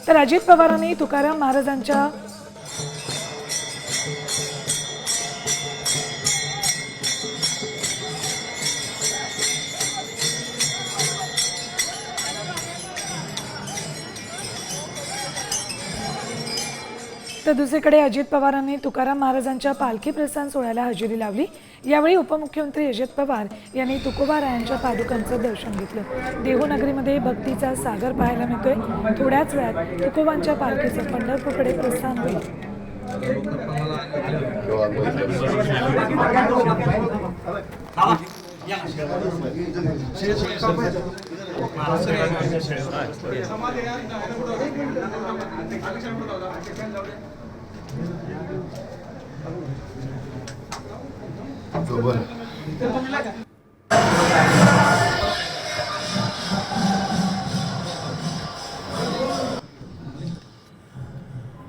तर अजित पवारांनी तुकाराम महाराजांच्या तर दुसरीकडे अजित पवारांनी तुकाराम महाराजांच्या पालखी प्रस्थान सोहळ्याला हजेरी लावली। यावेळी उपमुख्यमंत्री अजित पवार यांनी तुकोबारायांच्या पादुकांचं दर्शन घेतलं। देहूनगरीमध्ये भक्तीचा सागर पाहायला मिळतोय। थोड्याच वेळात तुकोबांच्या पालखीचं पंढरपूरकडे प्रस्थान होईल। बरोबर